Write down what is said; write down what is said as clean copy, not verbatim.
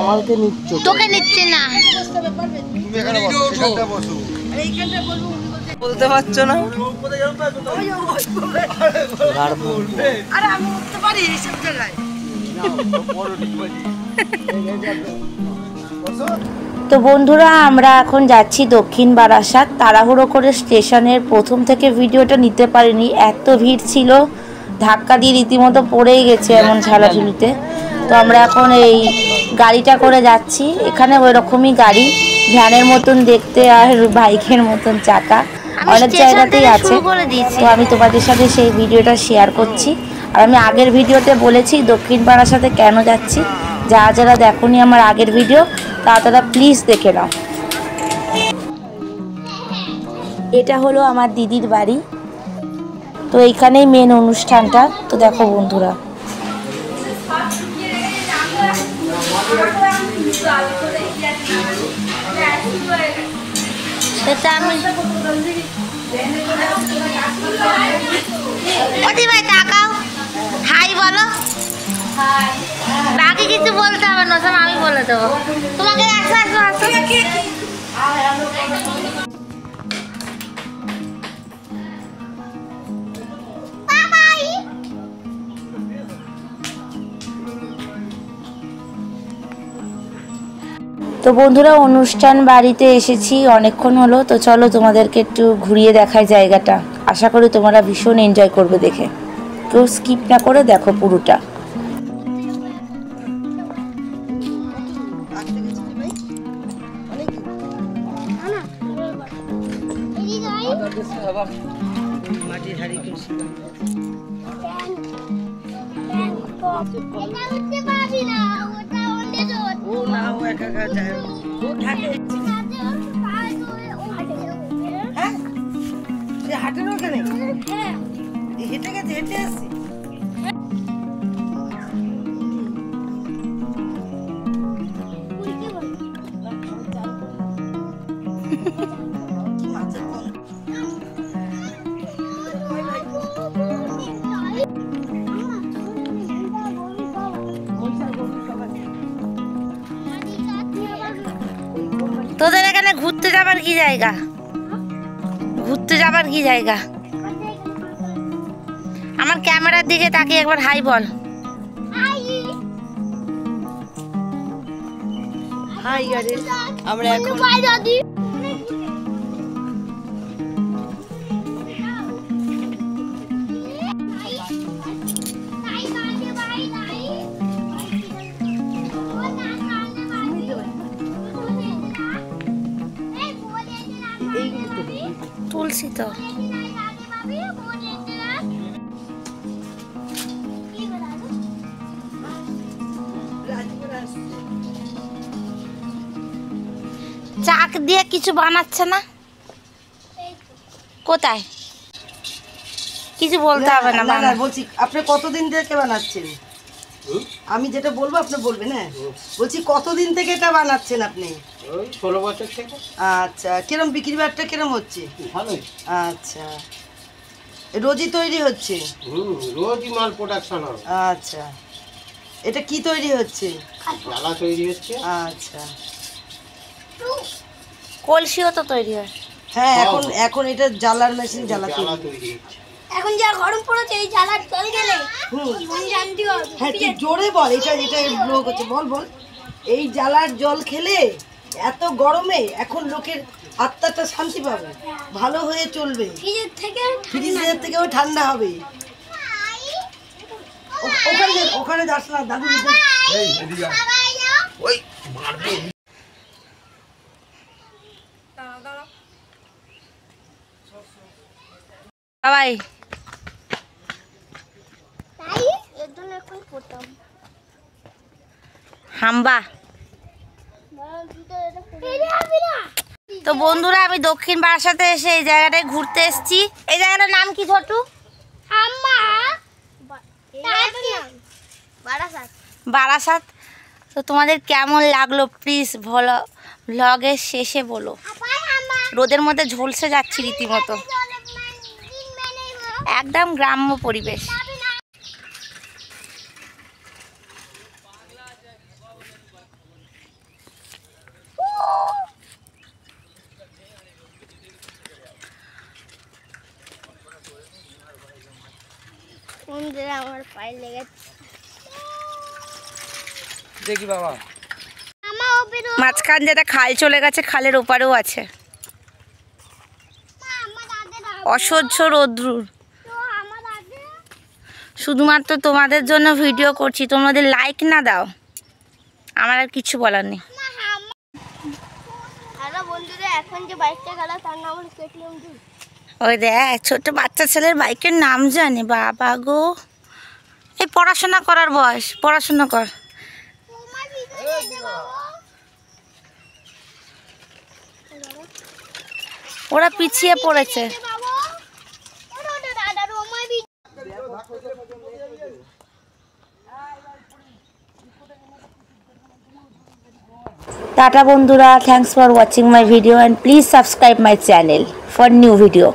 আমাকে নিচ্ছ, তোকে নিচ্ছে না। বলতে পারছো না? তো বন্ধুরা আমরা এখন যাচ্ছি দক্ষিণ বারাসাত। তাড়াহুড়ো করে স্টেশনের প্রথম থেকে ভিডিওটা নিতে পারিনি, এত ভিড় ছিল, ধাক্কা দিয়ে রীতিমতো পড়েই গেছে এমন ঝালাঝুলিতে। তো আমরা এখন এই গাড়িটা করে যাচ্ছি। এখানে ওই রকমই গাড়ি, ভ্যানের মতন দেখতে আর বাইকের মতন চাকা, অনেক জায়গাতেই আছে। তো আমি তোমাদের সাথে সেই ভিডিওটা শেয়ার করছি। আর আমি আগের ভিডিওতে বলেছি দক্ষিণ বারাসাতে কেন যাচ্ছি, যারা যারা দেখোনি আমার আগের ভিডিও তারা প্লিজ দেখে নাও। এটা হলো আমার দিদির বাড়ি। তো এইখানেই মেন অনুষ্ঠানটা। তো দেখো বন্ধুরা, সেটা আমি ভাই তাকাও, হাই বলো। বাকি কিছু বলতে হবে না, সব আমি বলে দেবো তোমাকে। তো বন্ধুরা অনুষ্ঠান বাড়িতে এসেছি, অনেকক্ষণ হলো। তো চলো তোমাদেরকে একটু ঘুরিয়ে দেখাই জায়গাটা। আশা করি তোমরা ভীষণ এনজয় করবে দেখে, কেউ স্কিপ না করে দেখো পুরোটা। হাটের ওখানে হেঁটে গেছে, হেঁটে আসছি। তোদের এখানে ঘুরতে যাবার কি জায়গা? ঘুরতে যাবার কি জায়গা? আমার ক্যামেরার দিকে তাকিয়ে একবার হাই বল। হাই গাড়ি, আমরা এখন তুলসী তো চাক দিয়ে কিছু বানাচ্ছে না, কোথায় কিছু বলতে হবে না। বলছি আপনি কতদিন থেকে বানাচ্ছেন? আমি যেটা বলবো আপনি বলবেন। হ্যাঁ বলছি কতদিন থেকে এটা বানাচ্ছেন আপনি? 16 বছর থেকে। আচ্ছা, কিরম বিক্রি বাট্টা কিরম হচ্ছে? ভালোই। আচ্ছা, রোজই তৈরি হচ্ছে? রোজই মাল প্রোডাকশন হবে। আচ্ছা, এটা কি তৈরি হচ্ছে? জ্বালা তৈরি হচ্ছে। আচ্ছা, কলসিও তো তৈরি হয়। হ্যাঁ এখন এটা জ্বালার মেশিন, জ্বালা তৈরি হচ্ছে। এখন যা গরম পড়েছে এই জ্বালার জল গেলে হ্যাঁ তুই জোরে বল, এটা ব্লগ হচ্ছে, বল বল। এই জ্বালার জল খেলে এত গরমে এখন লোকের আত্মাটা শান্তি পাবে, ভালো হয়ে চলবে, ফ্রিজের থেকেও ঠান্ডা হবে। ওখানে যাস না দাদু। বাবাই হাম্বা। তো বন্ধুরা আমি দক্ষিণ বারাসাতে এসে এই জায়গাটায় ঘুরতে এসেছি। এই জায়গাটার নাম কি ছোটু? বারাসাত। তো তোমাদের কেমন লাগলো প্লিজ ভ্লগের শেষে বলো। রোদের মধ্যে ঝলসে যাচ্ছি রীতিমতো, একদম গ্রাম্য পরিবেশ। বন্ধুরা আমার পায়ে লেগেছে। দেখি বাবা মামা ও বেরো। মাঝখান যেটা খাল চলে গেছে, খালের ওপারেও আছে। মা আমার দাদা অসহ্য রোদ্রুর। তো আমার দাদা শুধুমাত্র তোমাদের জন্য ভিডিও করছি, তোমাদের লাইক না দাও আমার আর কিছু বলার নেই। হ্যালো বন্ধুরা, এখন যে বাইকটা গেল তার নাম হলো কেটিএম 2। ওই দেখ ছোট বাচ্চা ছেলের বাইকের নাম জানে, বাবা গো। এই পড়াশোনা করার বয়স, পড়াশোনা কর। তোমার ভিডিও দে বাবা। ওরা পিছিয়ে পড়েছে। বাবা ওটা দাদা রোমাই ভিডিও। টাটা বন্ধুরা, thanks for watching my video and please subscribe my channel for new video.